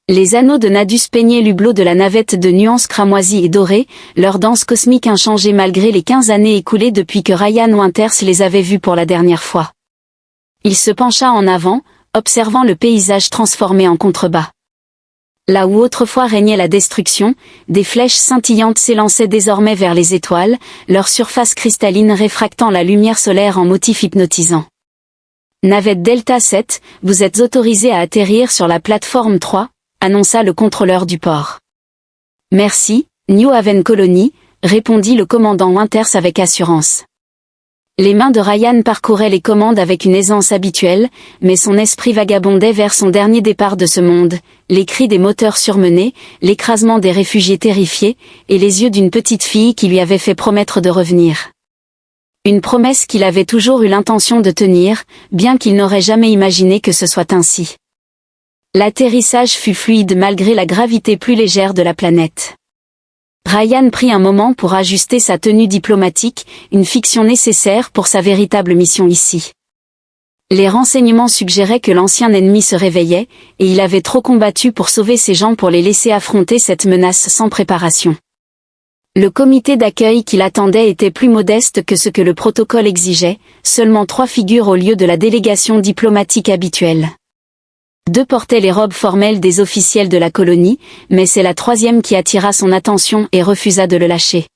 Les anneaux de Nadus peignaient l'hublot de la navette de nuances cramoisies et dorées, leur danse cosmique inchangée malgré les 15 années écoulées depuis que Ryan Winters les avait vus pour la dernière fois. Il se pencha en avant, observant le paysage transformé en contrebas. Là où autrefois régnait la destruction, des flèches scintillantes s'élançaient désormais vers les étoiles, leur surface cristalline réfractant la lumière solaire en motif hypnotisant. Navette Delta 7, vous êtes autorisé à atterrir sur la plateforme 3, annonça le contrôleur du port. Merci, New Haven Colony, répondit le commandant Winters avec assurance. Les mains de Ryan parcouraient les commandes avec une aisance habituelle, mais son esprit vagabondait vers son dernier départ de ce monde, les cris des moteurs surmenés, l'écrasement des réfugiés terrifiés, et les yeux d'une petite fille qui lui avait fait promettre de revenir. Une promesse qu'il avait toujours eu l'intention de tenir, bien qu'il n'aurait jamais imaginé que ce soit ainsi. L'atterrissage fut fluide malgré la gravité plus légère de la planète. Ryan prit un moment pour ajuster sa tenue diplomatique, une fiction nécessaire pour sa véritable mission ici. Les renseignements suggéraient que l'ancien ennemi se réveillait, et il avait trop combattu pour sauver ses gens pour les laisser affronter cette menace sans préparation. Le comité d'accueil qui l'attendait était plus modeste que ce que le protocole exigeait, seulement 3 figures au lieu de la délégation diplomatique habituelle. 2 portaient les robes formelles des officiels de la colonie, mais c'est la 3e qui attira son attention et refusa de le lâcher.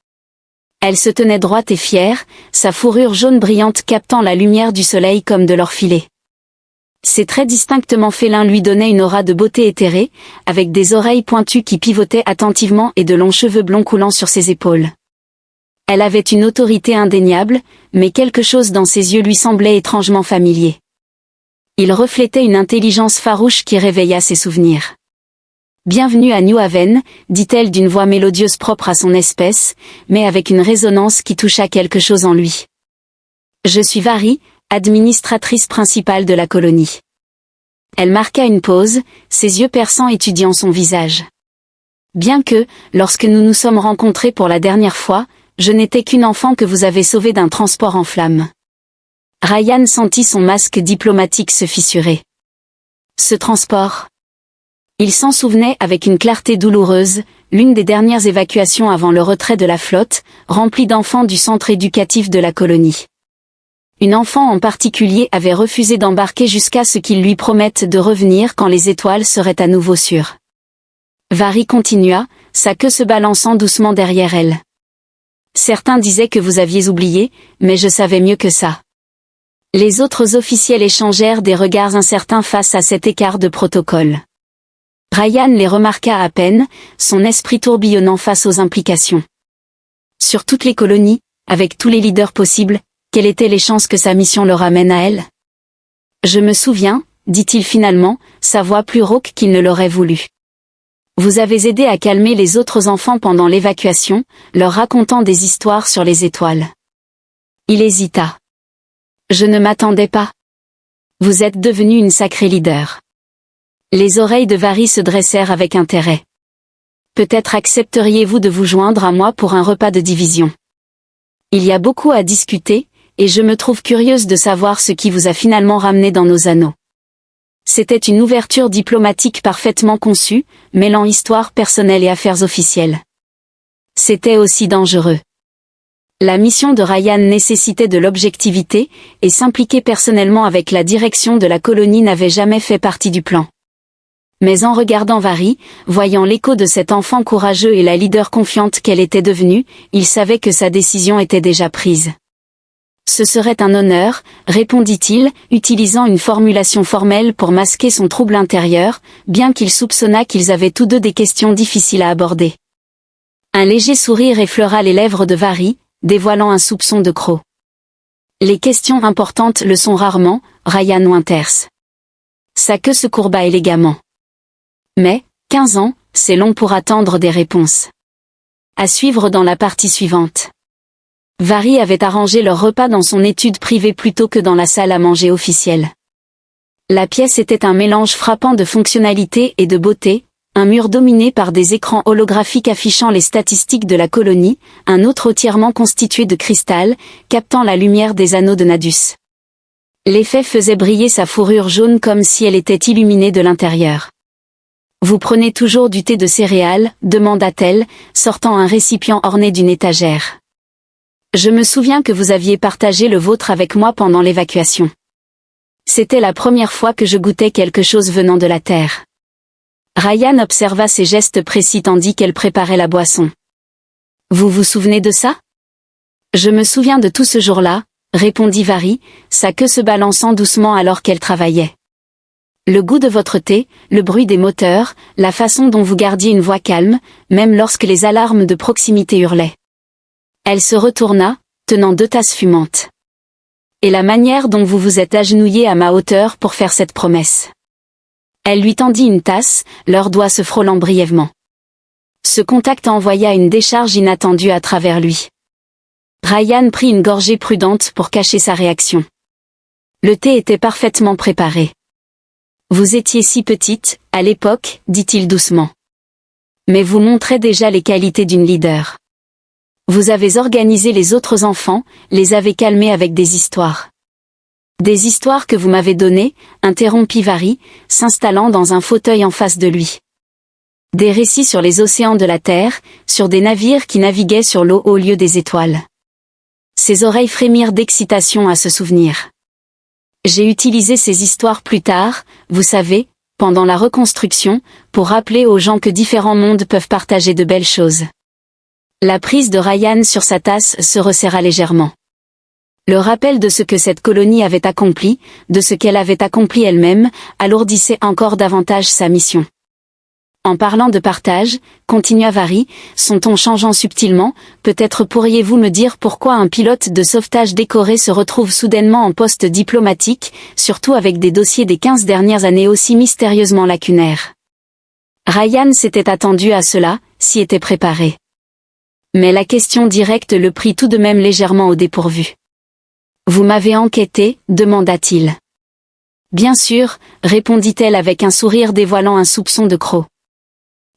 Elle se tenait droite et fière, sa fourrure jaune brillante captant la lumière du soleil comme de l'or filé. Ses traits distinctement félins lui donnaient une aura de beauté éthérée, avec des oreilles pointues qui pivotaient attentivement et de longs cheveux blonds coulant sur ses épaules. Elle avait une autorité indéniable, mais quelque chose dans ses yeux lui semblait étrangement familier. Il reflétait une intelligence farouche qui réveilla ses souvenirs. « Bienvenue à New Haven », dit-elle d'une voix mélodieuse propre à son espèce, mais avec une résonance qui toucha quelque chose en lui. « Je suis Vary, administratrice principale de la colonie. » Elle marqua une pause, ses yeux perçants étudiant son visage. « Bien que, lorsque nous nous sommes rencontrés pour la dernière fois, je n'étais qu'une enfant que vous avez sauvée d'un transport en flammes. » Ryan sentit son masque diplomatique se fissurer. Ce transport. Il s'en souvenait avec une clarté douloureuse, l'une des dernières évacuations avant le retrait de la flotte, remplie d'enfants du centre éducatif de la colonie. Une enfant en particulier avait refusé d'embarquer jusqu'à ce qu'il lui promette de revenir quand les étoiles seraient à nouveau sûres. Vary continua, sa queue se balançant doucement derrière elle. Certains disaient que vous aviez oublié, mais je savais mieux que ça. Les autres officiels échangèrent des regards incertains face à cet écart de protocole. Ryan les remarqua à peine, son esprit tourbillonnant face aux implications. Sur toutes les colonies, avec tous les leaders possibles, quelles étaient les chances que sa mission le ramène à elle? Je me souviens, dit-il finalement, sa voix plus rauque qu'il ne l'aurait voulu. Vous avez aidé à calmer les autres enfants pendant l'évacuation, leur racontant des histoires sur les étoiles. Il hésita. Je ne m'attendais pas. Vous êtes devenu une sacrée leader. Les oreilles de Vary se dressèrent avec intérêt. Peut-être accepteriez-vous de vous joindre à moi pour un repas de division. Il y a beaucoup à discuter, et je me trouve curieuse de savoir ce qui vous a finalement ramené dans nos anneaux. C'était une ouverture diplomatique parfaitement conçue, mêlant histoire personnelle et affaires officielles. C'était aussi dangereux. La mission de Ryan nécessitait de l'objectivité, et s'impliquer personnellement avec la direction de la colonie n'avait jamais fait partie du plan. Mais en regardant Vary, voyant l'écho de cet enfant courageux et la leader confiante qu'elle était devenue, il savait que sa décision était déjà prise. Ce serait un honneur, répondit-il, utilisant une formulation formelle pour masquer son trouble intérieur, bien qu'il soupçonnât qu'ils avaient tous 2 des questions difficiles à aborder. Un léger sourire effleura les lèvres de Vary, dévoilant un soupçon de croc. Les questions importantes le sont rarement, Ryan Winters. Sa queue se courba élégamment. Mais, 15 ans, c'est long pour attendre des réponses. À suivre dans la partie suivante. Vary avait arrangé leur repas dans son étude privée plutôt que dans la salle à manger officielle. La pièce était un mélange frappant de fonctionnalité et de beauté, un mur dominé par des écrans holographiques affichant les statistiques de la colonie, un autre entièrement constitué de cristal, captant la lumière des anneaux de Nadus. L'effet faisait briller sa fourrure jaune comme si elle était illuminée de l'intérieur. Vous prenez toujours du thé de céréales, demanda-t-elle, sortant un récipient orné d'une étagère. Je me souviens que vous aviez partagé le vôtre avec moi pendant l'évacuation. C'était la première fois que je goûtais quelque chose venant de la terre. Ryan observa ses gestes précis tandis qu'elle préparait la boisson. Vous vous souvenez de ça? Je me souviens de tout ce jour-là, répondit Vary, sa queue se balançant doucement alors qu'elle travaillait. Le goût de votre thé, le bruit des moteurs, la façon dont vous gardiez une voix calme, même lorsque les alarmes de proximité hurlaient. Elle se retourna, tenant 2 tasses fumantes. Et la manière dont vous vous êtes agenouillé à ma hauteur pour faire cette promesse. Elle lui tendit une tasse, leurs doigts se frôlant brièvement. Ce contact envoya une décharge inattendue à travers lui. Ryan prit une gorgée prudente pour cacher sa réaction. Le thé était parfaitement préparé. Vous étiez si petite, à l'époque, dit-il doucement. Mais vous montrez déjà les qualités d'une leader. Vous avez organisé les autres enfants, les avez calmés avec des histoires. Des histoires que vous m'avez données, interrompit Vary, s'installant dans un fauteuil en face de lui. Des récits sur les océans de la Terre, sur des navires qui naviguaient sur l'eau au lieu des étoiles. Ses oreilles frémirent d'excitation à se souvenir. J'ai utilisé ces histoires plus tard, vous savez, pendant la reconstruction, pour rappeler aux gens que différents mondes peuvent partager de belles choses. La prise de Ryan sur sa tasse se resserra légèrement. Le rappel de ce que cette colonie avait accompli, de ce qu'elle avait accompli elle-même, alourdissait encore davantage sa mission. En parlant de partage, continua Vary, son ton changeant subtilement, peut-être pourriez-vous me dire pourquoi un pilote de sauvetage décoré se retrouve soudainement en poste diplomatique, surtout avec des dossiers des 15 dernières années aussi mystérieusement lacunaires. Ryan s'était attendu à cela, s'y était préparé. Mais la question directe le prit tout de même légèrement au dépourvu. Vous m'avez enquêté, demanda-t-il. Bien sûr, répondit-elle avec un sourire dévoilant un soupçon de croc.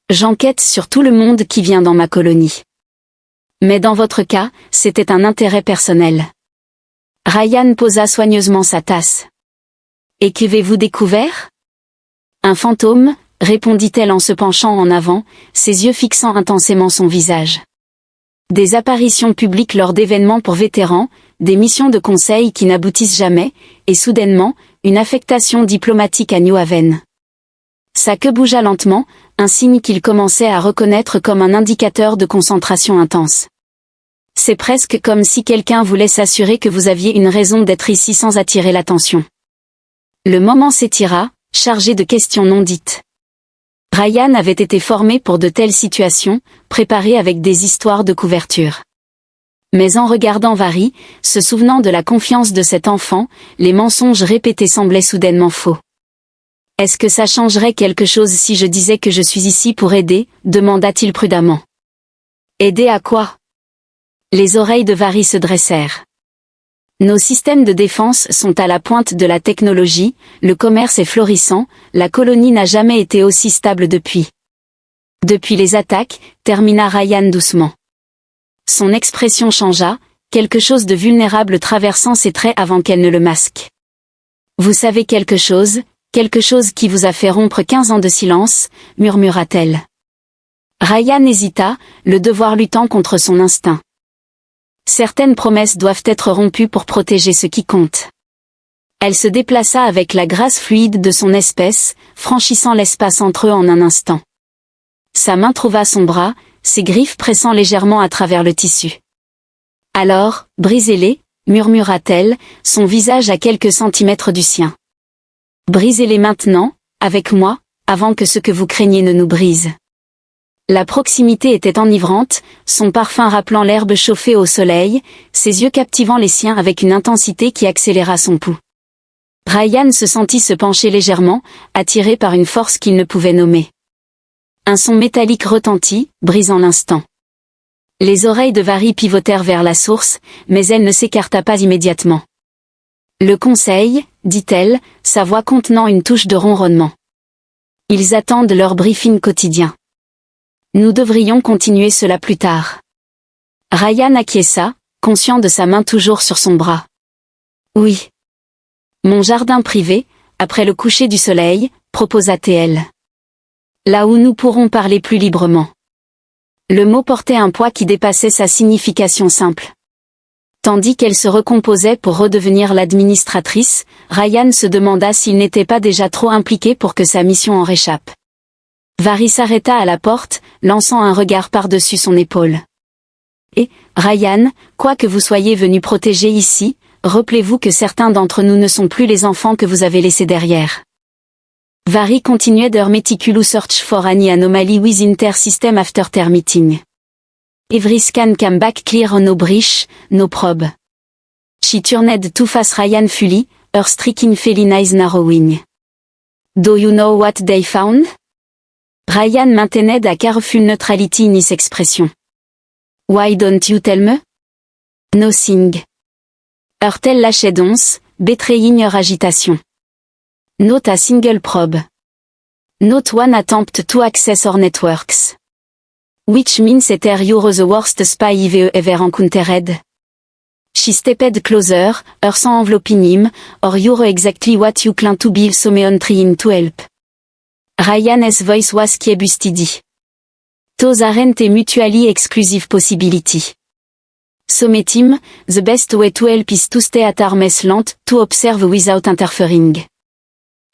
J'enquête sur tout le monde qui vient dans ma colonie. Mais dans votre cas, c'était un intérêt personnel. Ryan posa soigneusement sa tasse. Et qu'avez-vous découvert? Un fantôme, répondit-elle en se penchant en avant, ses yeux fixant intensément son visage. Des apparitions publiques lors d'événements pour vétérans, des missions de conseil qui n'aboutissent jamais, et soudainement, une affectation diplomatique à New Haven. Sa queue bougea lentement, un signe qu'il commençait à reconnaître comme un indicateur de concentration intense. C'est presque comme si quelqu'un voulait s'assurer que vous aviez une raison d'être ici sans attirer l'attention. Le moment s'étira, chargé de questions non dites. Ryan avait été formé pour de telles situations, préparé avec des histoires de couverture. Mais en regardant Vary, se souvenant de la confiance de cet enfant, les mensonges répétés semblaient soudainement faux. Est-ce que ça changerait quelque chose si je disais que je suis ici pour aider, demanda-t-il prudemment. Aider à quoi? Les oreilles de Vary se dressèrent. Nos systèmes de défense sont à la pointe de la technologie, le commerce est florissant, la colonie n'a jamais été aussi stable depuis. Depuis les attaques, termina Ryan doucement. Son expression changea, quelque chose de vulnérable traversant ses traits avant qu'elle ne le masque. Vous savez quelque chose qui vous a fait rompre 15 ans de silence, murmura-t-elle. Ryan hésita, le devoir luttant contre son instinct. Certaines promesses doivent être rompues pour protéger ce qui compte. Elle se déplaça avec la grâce fluide de son espèce, franchissant l'espace entre eux en un instant. Sa main trouva son bras, ses griffes pressant légèrement à travers le tissu. Alors, brisez-les, murmura-t-elle, son visage à quelques centimètres du sien. Brisez-les maintenant, avec moi, avant que ce que vous craignez ne nous brise. La proximité était enivrante, son parfum rappelant l'herbe chauffée au soleil, ses yeux captivant les siens avec une intensité qui accéléra son pouls. Ryan se sentit se pencher légèrement, attiré par une force qu'il ne pouvait nommer. Un son métallique retentit, brisant l'instant. Les oreilles de Vary pivotèrent vers la source, mais elle ne s'écarta pas immédiatement. Le conseil, dit-elle, sa voix contenant une touche de ronronnement. Ils attendent leur briefing quotidien. Nous devrions continuer cela plus tard. Ryan acquiesça, conscient de sa main toujours sur son bras. Oui. Mon jardin privé, après le coucher du soleil, proposa-t-elle. Là où nous pourrons parler plus librement. Le mot portait un poids qui dépassait sa signification simple. Tandis qu'elle se recomposait pour redevenir l'administratrice, Ryan se demanda s'il n'était pas déjà trop impliqué pour que sa mission en réchappe. Vary s'arrêta à la porte, lançant un regard par-dessus son épaule. Et, Ryan, quoi que vous soyez venu protéger ici, rappelez-vous que certains d'entre nous ne sont plus les enfants que vous avez laissés derrière. Vary continuait their meticulous search for any anomaly with inter-system after their meeting. Every scan came back clear on no breach, no probe. She turned to face Ryan fully, her striking feline eyes narrowing. Do you know what they found? Ryan maintained a careful neutrality in his expression. Why don't you tell me? Nothing. Her tell lâchait d'once, betraying her agitation. Not a single probe. Not one attempt to access our networks. Which means that you're the worst spy I've ever encountered. She stepped closer, her sang enveloping him, or you're exactly what you claim to be, so me trying to help. Ryan's voice was kept steady. Those aren't a mutually exclusive possibility. So me team, the best way to help is to stay at arm's length, to observe without interfering.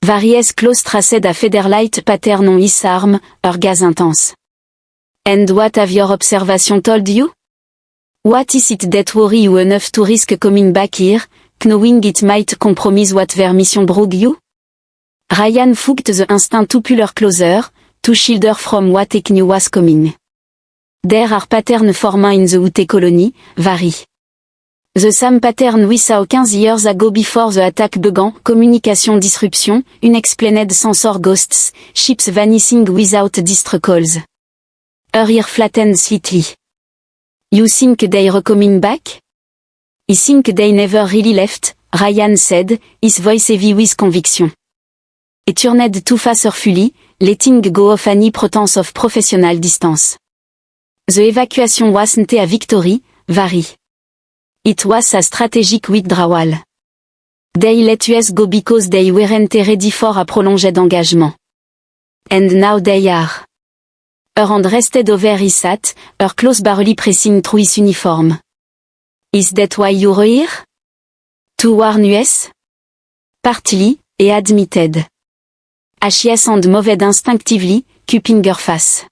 Vary's close traced a featherlight pattern on his arm, her gaze intense. And what have your observation told you? What is it that worry you enough to risk coming back here, knowing it might compromise what their mission brought you? Ryan fooked the instinct to pull her closer, to shield her from what he knew was coming. There are patterns forming in the UT colony, Vary. The same pattern we saw 15 years ago before the attack began, communication disruption, unexplained sensor ghosts, ships vanishing without distress calls. Her ear flattened slightly. You think they're coming back? I think they never really left, Ryan said, his voice heavy with conviction. He turned to face her fully, letting go of any pretense of professional distance. The evacuation wasn't a victory, Vary. It was a strategic withdrawal. They let us go because they weren't ready for a prolonged engagement. And now they are. Her hand rested over his hat, her close barely pressing through his uniform. Is that why you're here? To warn us? Partly, he admitted. She and moved instinctively, cupping her face.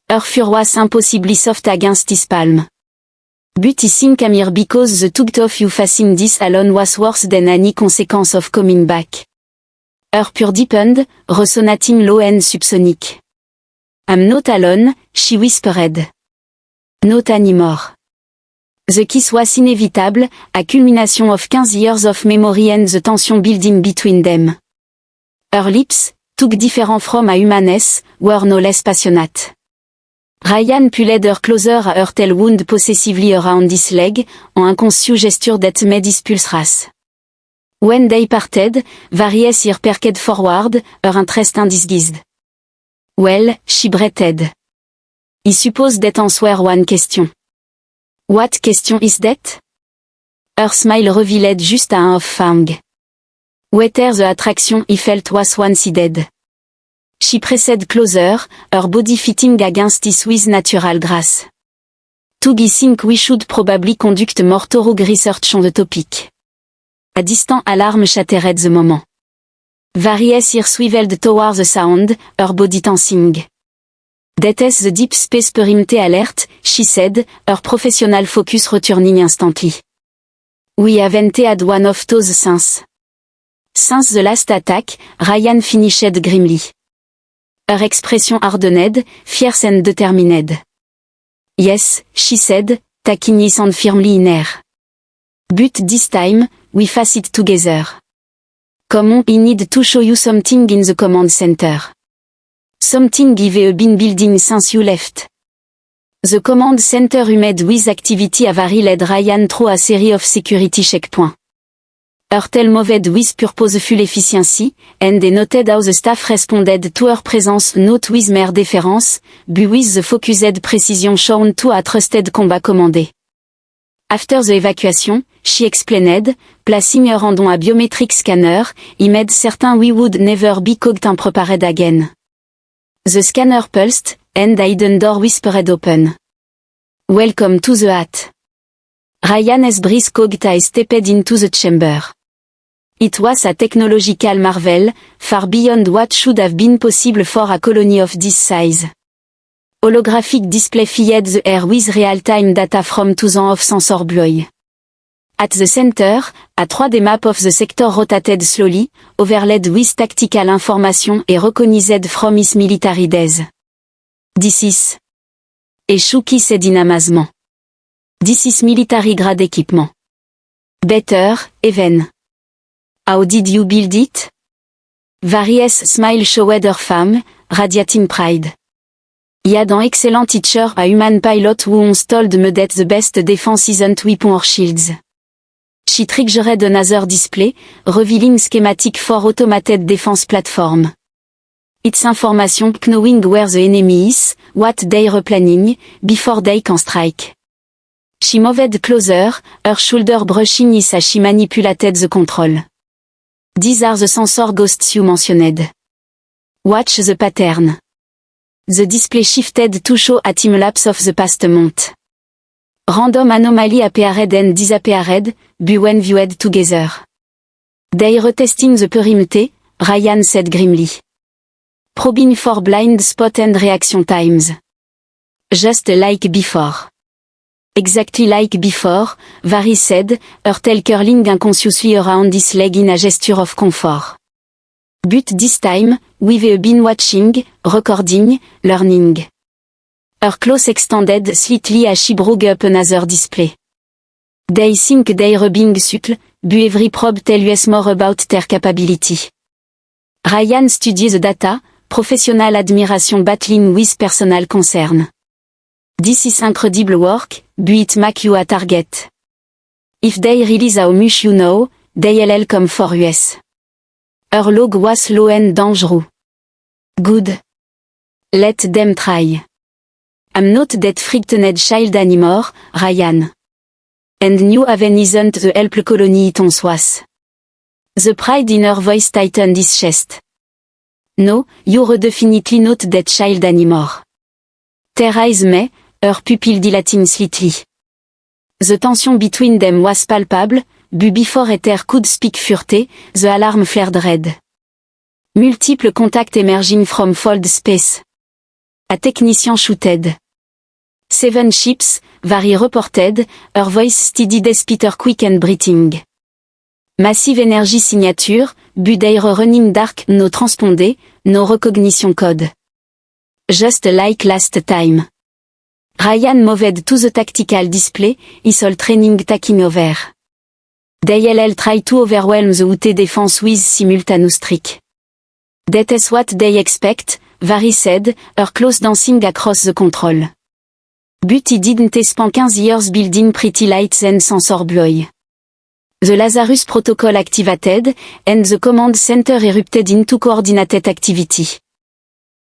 Her fur was impossibly soft against his palm. But I think I'm here because the thought of you facing this alone was worse than any consequence of coming back. Her pure deepened, resonating low and subsonic. I'm not alone, she whispered. Not anymore. The kiss was inevitable, a culmination of 15 years of memory and the tension building between them. Her lips, took different from a humaness, were no less passionate. Ryan pulled her closer a her tail wound possessively around his leg, en un conscious gesture that made his pulse race. When they parted, Vary's ear perked forward, her interest undisguised. Well, she breathed. I suppose that answers one question. What question is that? Her smile revealed just a half fang. Whether the attraction he felt was one-sided. She pressed closer, her body fitting against his with natural grace. Tug I think we should probably conduct more thorough research on the topic. A distant alarm shattered the moment. Vary's ear swiveled toward the sound, her body tensing. That is the deep space perimeter alert, she said, her professional focus returning instantly. We haven't had one of those since. Since the last attack, Ryan finished grimly. Her expression hardened, fierce and determined. Yes, she said, taking his hand firmly in her. But this time, we face it together. Come on, I need to show you something in the command center. Something I've been building since you left. The command center hummed with activity a Vary led Ryan through a series of security checkpoints. Her tail moved with purposeful efficiency, and they noted how the staff responded to her presence not with mere deference, but with the focused precision shown to a trusted combat commander. After the evacuation, she explained, placing her hand on a biometric scanner, he made certain we would never be caught unprepared again. The scanner pulsed, and a hidden door whispered open. Welcome to the hat. Ryan's breath cogged I stepped into the chamber. It was a technological marvel, far beyond what should have been possible for a colony of this size. Holographic display filled the air with real-time data from thousands of sensor buoys. At the center, a 3D map of the sector rotated slowly, overlaid with tactical information and recognized from its military days. This is. Et Shuki said in amazement. This is military grade equipment. Better, even. How did you build it? Various smile showed her fame, radiating pride. I had an excellent teacher, a human pilot who once told me that the best defense isn't weapons or shields. She triggered another display, revealing schematic for automated defense platform. Its information knowing where the enemy is, what they're planning, before they can strike. She moved closer, her shoulder brushing as she manipulated the control. These are the sensor ghosts you mentioned. Watch the pattern. The display shifted to show a time-lapse of the past month. Random anomaly appeared and disappeared, but when viewed together. They're retesting the perimeter, Ryan said grimly. Probing for blind spot and reaction times. Just like before. Exactly like before, Vary said, her tail curling unconsciously around his leg in a gesture of comfort. But this time, we've been watching, recording, learning. Her claws extended slightly as she broke up another display. They think they're being subtle, but every probe tells us more about their capability. Ryan studies the data, professional admiration battling with personal concern. This is incredible work, but it make you a target. If they release how much you know, they'll come for us. Her log was low and dangerous. Good. Let them try. I'm not that frightened child anymore, Ryan. And New Haven isn't the help colony it once was. The pride in her voice tightened his chest. No, you're definitely not that child anymore. Their eyes met, her pupil dilating slightly. The tension between them was palpable, but before either could speak furte, the alarm flared red. Multiple contacts emerging from fold space. A technician shouted. 7 ships, Vary reported, her voice steady despite her quick and breathing. Massive energy signature, but they're running dark, no transpondé, no recognition code. Just like last time. Ryan moved to the tactical display, his whole training taking over. They'll try to overwhelm the UT defense with simultaneous strike. That's what they expect, Vary said, her claws dancing across the control. But he didn't spend 15 years building pretty lights and sensor buoy. The Lazarus protocol activated, and the command center erupted into coordinated activity.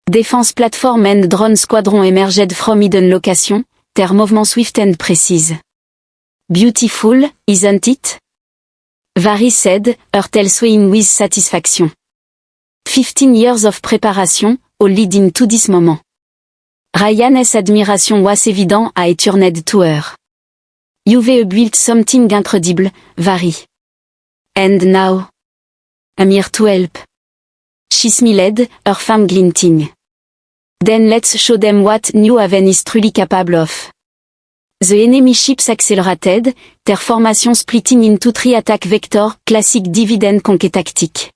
Defense platform and drone squadron emerged from hidden location, their movement swift and precise. Beautiful, isn't it? Vary said, her tail swaying with satisfaction. 15 years of preparation, all leading to this moment. Ryan's admiration was evident as he turned to her. You've built something incredible, Vary. And now? I'm here to help. She smiled, her fang glinting. Then let's show them what New Haven is truly capable of. The enemy ships accelerated, their formation splitting into 3 attack vectors, classic divide conquer tactique.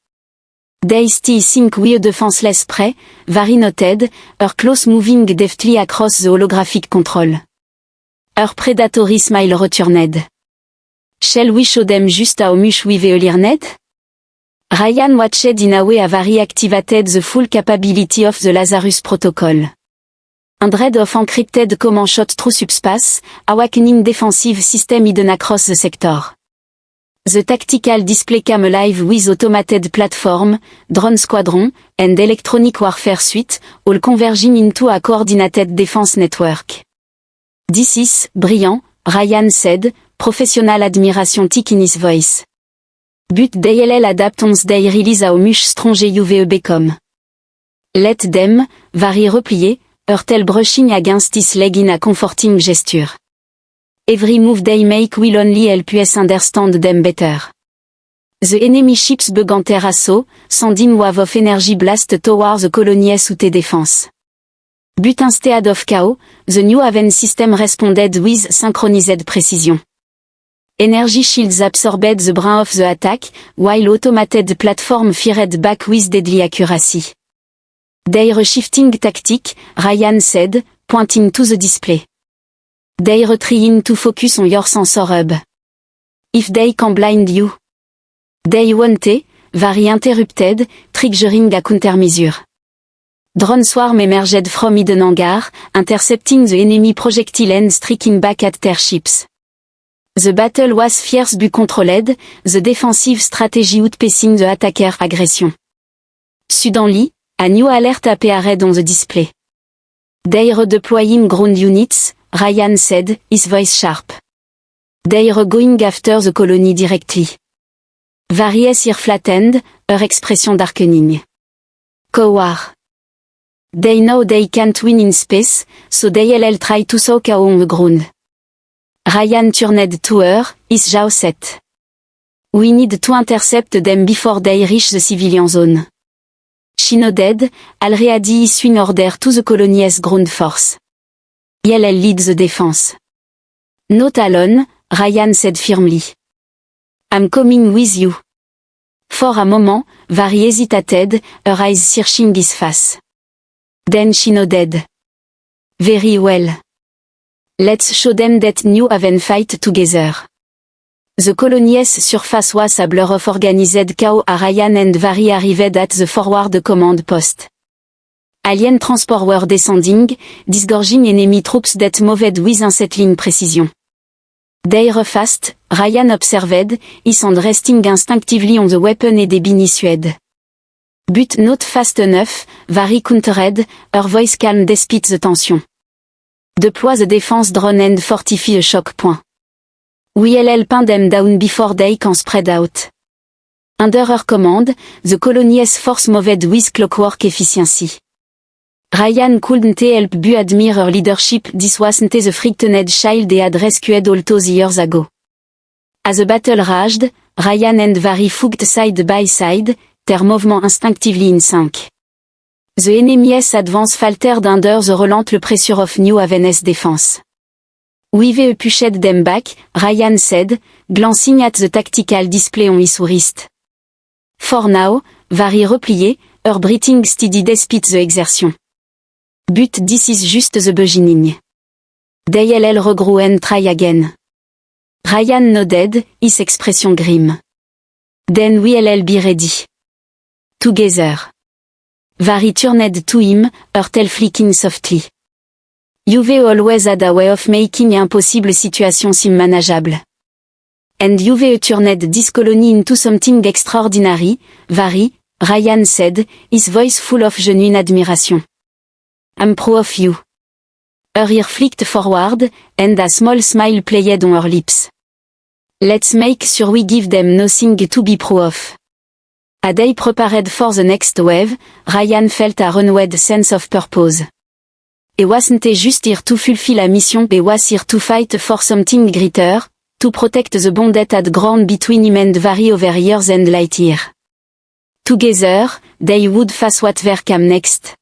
They still think we're defenseless prey, Vary noted, her claws moving deftly across the holographic control. Her predatory smile returned. Shall we show them just how much we've learned? Ryan watched in a way as Vary activated the full capability of the Lazarus protocol. Hundreds of encrypted command shot through subspace, awakening defensive system hidden across the sector. The tactical display came alive with automated platform, drone squadron, and electronic warfare suite, all converging into a coordinated defense network. This is brilliant, Ryan said, professional admiration thick in his voice. But they'll adapt once they release how much stronger you've become. Let them, Vary replié, hurtle brushing against his leg in a comforting gesture. Every move they make will only help us understand them better. The enemy ships began their assault, sending wave of energy blast towards the colonies out defense. But instead of chaos, the new haven system responded with synchronized precision. Energy shields absorbed the brunt of the attack, while automated platform fired back with deadly accuracy. Their shifting tactic, Ryan said, pointing to the display. They're trying to focus on your sensor hub. If they can blind you. They won't, Vary interrupted, triggering a countermeasure. Drone swarm emerged from hidden hangar, intercepting the enemy projectile and striking back at their ships. The battle was fierce but controlled, the defensive strategy outpacing the attacker aggression. Suddenly, a new alert appeared on the display. They're deploying ground units, Ryan said, his voice sharp. They're going after the colony directly. Vary's ear flattened, her expression darkening. Coward. They know they can't win in space, so they'll try to sow chaos on the ground. Ryan turned to her, his jaw set. We need to intercept them before they reach the civilian zone. She nodded, already issuing order to the colony's ground force. He'll lead the defense. Not alone, Ryan said firmly. I'm coming with you. For a moment, Vary hesitated, her eyes searching his face. Then she nodded. Very well. Let's show them that New Haven fight together. The colony's surface was a blur of organized chaos as Ryan and Vary arrived at the forward command post. Alien transport were descending, disgorging enemy troops that moved with unsettling precision. They're fast, Ryan observed, his hand resting instinctively on the weapon Ed initiated. But not fast enough, Vary countered, her voice calm despite the tension. Deploy the defense drone and fortify a choke point. We'll pin them down before they can spread out. Under her command, the colony's force moved with clockwork efficiency. Ryan couldn't help but admire her leadership. This wasn't the frightened child they had rescued all those years ago. As the battle raged, Ryan and Vary fought side by side, their movements instinctively in sync. The enemy's advance faltered under the relentless pressure of New Haven's defense. We've pushed them back, Ryan said, glancing at the tactical display on his wrist. For now, Vary replied, her breathing steady despite the exertion. But this is just the beginning. They'll regroup and try again. Ryan nodded, his expression grim. Then we'll be ready. Together. Vary turned to him, her tail flicking softly. You've always had a way of making impossible situations seem manageable. And you've turned this colony into something extraordinary, Vary, Ryan said, his voice full of genuine admiration. I'm proud of you. Her ear flicked forward, and a small smile played on her lips. Let's make sure we give them nothing to be proud of. As they prepared for the next wave, Ryan felt a renewed sense of purpose. He wasn't just here to fulfill a mission, he was here to fight for something greater, to protect the bond that had grown between him and Vary over years and light years. Together, they would face whatever came next.